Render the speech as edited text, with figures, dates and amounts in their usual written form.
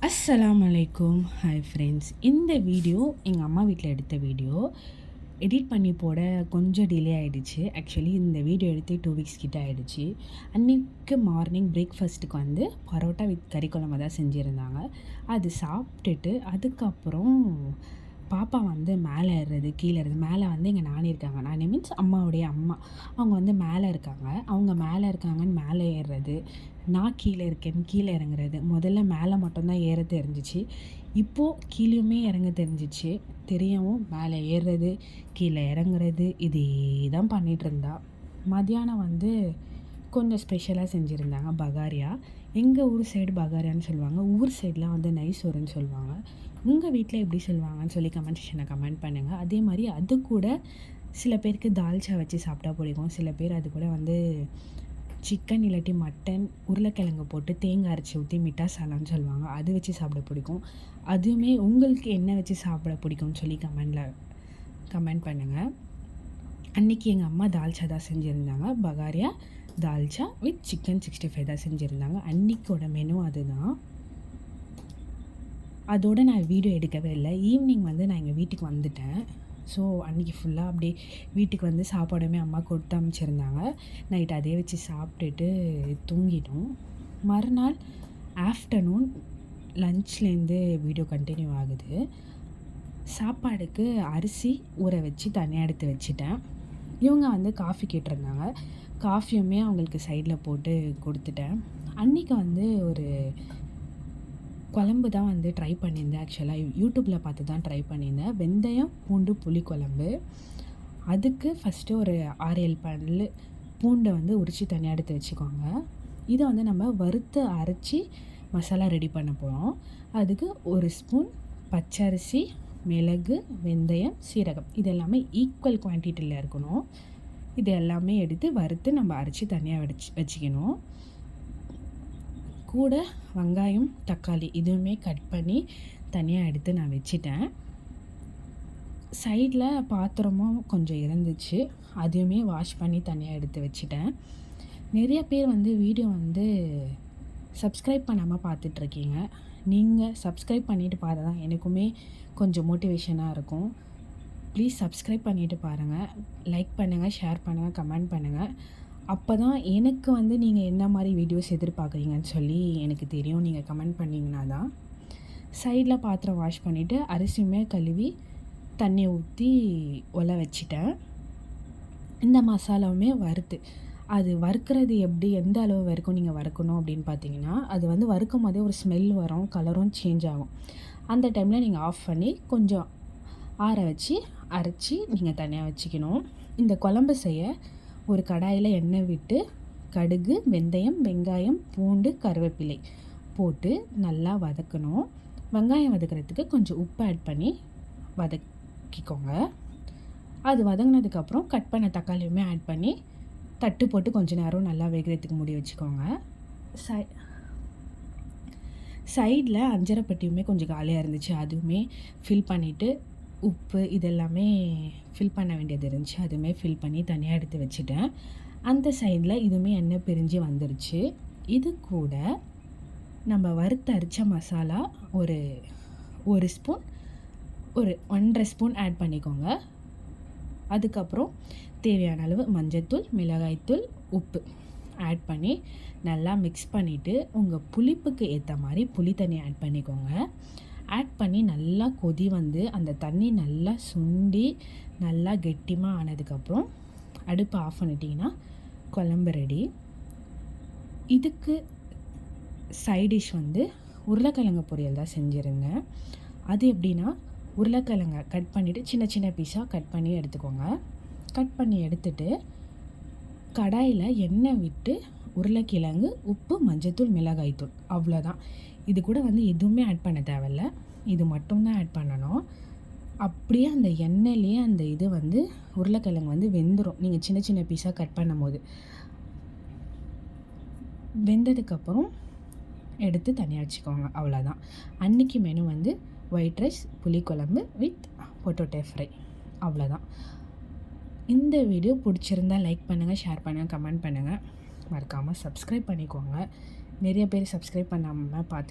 அஸ்ஸலாமு அலைக்கும். Hi friends. இந்த வீடியோ எங்கள் அம்மா வீட்டில் எடுத்த வீடியோ. எடிட் பண்ணி போட கொஞ்சம் டிலே ஆகிடுச்சு. ஆக்சுவலி இந்த வீடியோ எடுத்து 2 வீக்ஸ் கிட்ட ஆகிடுச்சு. அன்றைக்கு மார்னிங் பிரேக்ஃபாஸ்ட்டுக்கு வந்து பரோட்டா வித் கறி குழம்பு தான் செஞ்சுருந்தாங்க. அது சாப்பிட்டுட்டு அதுக்கப்புறம் பாப்பா வந்து மேலே ஏறுறது கீழே ஏறுறது. மேலே வந்து எங்கள் நானி இருக்காங்க. நானி மீன்ஸ் அம்மாவுடைய அம்மா. அவங்க வந்து மேலே இருக்காங்க. அவங்க மேலே இருக்காங்கன்னு மேலே ஏறுறது, நான் கீழே இருக்கேன்னு கீழே இறங்குறது. முதல்ல மேலே மட்டும்தான் ஏற தெரிஞ்சிச்சு. இப்போது கீழேயுமே இறங்க தெரிஞ்சிச்சு. தெரியவும் மேலே ஏறுறது கீழே இறங்குறது இதே தான் பண்ணிகிட்ருந்தா. மதியானம் வந்து கொஞ்சம் ஸ்பெஷலாக செஞ்சுருந்தாங்க பகாரியா. எங்கள் ஊர் சைடு பகாரியான்னு சொல்லுவாங்க. ஊர் சைடெலாம் வந்து நைசோறுன்னு சொல்லுவாங்க. உங்கள் வீட்டில் எப்படி சொல்லுவாங்கன்னு சொல்லி கமெண்ட் செக்ஷனில் கமெண்ட் பண்ணுங்கள். அதே மாதிரி அது கூட சில பேருக்கு தால்ச்சா வச்சு சாப்பிட்டா பிடிக்கும். சில பேர் அது கூட வந்து சிக்கன் இல்லாட்டி மட்டன் உருளைக்கிழங்கு போட்டு தேங்காய் அரைச்சி ஊற்றி மிட்டா சாலான்னு சொல்லுவாங்க. அது வச்சு சாப்பிட பிடிக்கும். அதுவுமே உங்களுக்கு என்ன வச்சு சாப்பிட பிடிக்கும்னு சொல்லி கமெண்ட் பண்ணுங்கள். அன்றைக்கி எங்கள் அம்மா தால்ச்சா தான் செஞ்சுருந்தாங்க. பகாரியா தால்ச்சா வித் சிக்கன் 65 தான் செஞ்சுருந்தாங்க. அன்றைக்கோட மெனு அதுதான். அதோடு நான் வீடியோ எடுக்கவே இல்லை. ஈவினிங் வந்து நான் எங்கள் வீட்டுக்கு வந்துட்டேன். ஸோ அன்றைக்கி ஃபுல்லாக அப்படியே வீட்டுக்கு வந்து சாப்பாடுமே அம்மா கொடுத்து அமைச்சிருந்தாங்க. நைட் அதே வச்சு சாப்பிட்டுட்டு தூங்கிட்டோம். மறுநாள் ஆஃப்டர்நூன் லன்ச்லேருந்து வீடியோ கண்டினியூ ஆகுது. சாப்பாடுக்கு அரிசி ஊற வச்சு தனியாக எடுத்து வச்சுட்டேன். இவங்க வந்து காஃபி கேட்டிருந்தாங்க. காஃபியுமே அவங்களுக்கு சைடில் போட்டு கொடுத்துட்டேன். அன்றைக்கி வந்து ஒரு குழம்பு தான் வந்து ட்ரை பண்ணியிருந்தேன். ஆக்சுவலாக யூடியூப்பில் பார்த்து தான் ட்ரை பண்ணியிருந்தேன். வெந்தயம் பூண்டு புளி குழம்பு. அதுக்கு ஃபஸ்ட்டு ஒரு 6-7 பல் பூண்டை வந்து உரித்து தனியாக எடுத்து வச்சுக்கோங்க. இதை வந்து நம்ம வறுத்து அரைச்சி மசாலா ரெடி பண்ண போகிறோம். அதுக்கு 1 ஸ்பூன் பச்சரிசி, மிளகு, வெந்தயம், சீரகம் இது எல்லாமே ஈக்குவல் குவான்டிட்டியில் இருக்கணும். இது எல்லாமே எடுத்து வறுத்து நம்ம அரைச்சி தனியாக வச்சுக்கணும். கூட வெங்காயம், தக்காளி இதுவுமே கட் பண்ணி தனியாக எடுத்து நான் வச்சிட்டேன். சைடில் பாத்திரமும் கொஞ்சம் இருந்துச்சு. அதையுமே வாஷ் பண்ணி தனியாக எடுத்து வச்சிட்டேன். நிறைய பேர் வந்து வீடியோ வந்து சப்ஸ்கிரைப் பண்ணாமல் பார்த்துட்ருக்கீங்க. நீங்கள் சப்ஸ்கிரைப் பண்ணிவிட்டு பார்த்தா தான் எனக்குமே கொஞ்சம் மோட்டிவேஷனாக இருக்கும். ப்ளீஸ் சப்ஸ்கிரைப் பண்ணிவிட்டு பாருங்கள். லைக் பண்ணுங்கள், ஷேர் பண்ணுங்கள், கமெண்ட் பண்ணுங்கள். அப்போ தான் எனக்கு வந்து நீங்கள் என்ன மாதிரி வீடியோஸ் எதிர்பார்க்குறீங்கன்னு சொல்லி எனக்கு தெரியும். நீங்கள் கமெண்ட் பண்ணிங்கன்னா தான். சைடில் பாத்திரம் வாஷ் பண்ணிவிட்டு அரிசியுமே கழுவி தண்ணி ஊற்றி ஒலை வச்சிட்டேன். இந்த மசாலாவுமே வறுத்து அது வறுக்கிறது எப்படி எந்த அளவு வரைக்கும் நீங்கள் வறுக்கணும் அப்படின்னு பார்த்தீங்கன்னா, அது வந்து வறுக்கும் போதே ஒரு ஸ்மெல் வரும், கலரும் சேஞ்ச் ஆகும். அந்த டைமில் நீங்கள் ஆஃப் பண்ணி கொஞ்சம் ஆற வச்சு அரைச்சி நீங்கள் தனியாக வச்சுக்கணும். இந்த குழம்பு செய்ய ஒரு கடாயில் எண்ணெய் விட்டு கடுகு, வெந்தயம், வெங்காயம், பூண்டு, கருவேப்பிலை போட்டு நல்லா வதக்கணும். வெங்காயம் வதக்கிறதுக்கு கொஞ்சம் உப்பு ஆட் பண்ணி வதக்கிக்கோங்க. அது வதங்கினதுக்கப்புறம் கட் பண்ண தக்காளியுமே ஆட் பண்ணி தட்டு போட்டு கொஞ்சம் நேரம் நல்லா வேகிறதுக்கு மூடி வச்சுக்கோங்க. சைடில் அஞ்சரைப்பட்டியுமே கொஞ்சம் காலியாக இருந்துச்சு. அதுவுமே ஃபில் பண்ணிவிட்டு உப்பு இதெல்லாமே ஃபில் பண்ண வேண்டியது இருந்துச்சு. அதுவுமே ஃபில் பண்ணி தனியாக எடுத்து வச்சுட்டேன். அந்த சைடில் இதுவுமே எண்ணெய் பிரிஞ்சு வந்துருச்சு. இது கூட நம்ம வறுத்து அரைச்ச மசாலா ஒரு ஸ்பூன், ஒரு 1.5 ஸ்பூன் ஆட் பண்ணிக்கோங்க. அதுக்கப்புறம் தேவையான அளவு மஞ்சள்தூள், மிளகாய்த்தூள், உப்பு ஆட் பண்ணி நல்லா மிக்ஸ் பண்ணிவிட்டு உங்கள் புளிப்புக்கு ஏற்ற மாதிரி புளி தண்ணி ஆட் பண்ணிக்கோங்க. ஆட் பண்ணி நல்லா கொதி வந்து அந்த தண்ணி நல்லா சுண்டி நல்லா கெட்டிமாக ஆனதுக்கப்புறம் அடுப்பை ஆஃப் பண்ணிட்டிங்கன்னா குழம்பு ரெடி. இதுக்கு சைடிஷ் வந்து உருளைக்கிழங்கு பொரியல் தான் செஞ்சுருந்தேன். அது எப்படின்னா, உருளைக்கிழங்கை கட் பண்ணிவிட்டு சின்ன சின்ன பீஸாக கட் பண்ணி எடுத்துக்கோங்க. கட் பண்ணி எடுத்துட்டு கடாயில் எண்ணெய் விட்டு உருளைக்கிழங்கு, உப்பு, மஞ்சள்தூள், மிளகாய்த்தூள் அவ்வளோதான். இது கூட வந்து எதுவுமே ஆட் பண்ண தேவையில்ல. இது மட்டும்தான் ஆட் பண்ணணும். அப்படியே அந்த எண்ணெயிலேயே அந்த இது வந்து உருளைக்கிழங்கு வந்து வெந்துடும். நீங்கள் சின்ன சின்ன பீஸாக கட் பண்ணும் போது வெந்ததுக்கப்புறம் எடுத்து தனியாக வச்சுக்கோங்க. அவ்வளோதான். அன்றைக்கி மெனு வந்து ஒயிட் ரைஸ், புளிக்குழம்பு வித் பொட்டேட்டோ ஃப்ரை அவ்வளோதான். இந்த வீடியோ பிடிச்சிருந்தால் லைக் பண்ணுங்கள், ஷேர் பண்ணுங்கள், கமெண்ட் பண்ணுங்கள். மறக்காமல் சப்ஸ்கிரைப் பண்ணிக்கோங்க. நிறைய பேர் சப்ஸ்கிரைப் பண்ணாமல் பார்த்து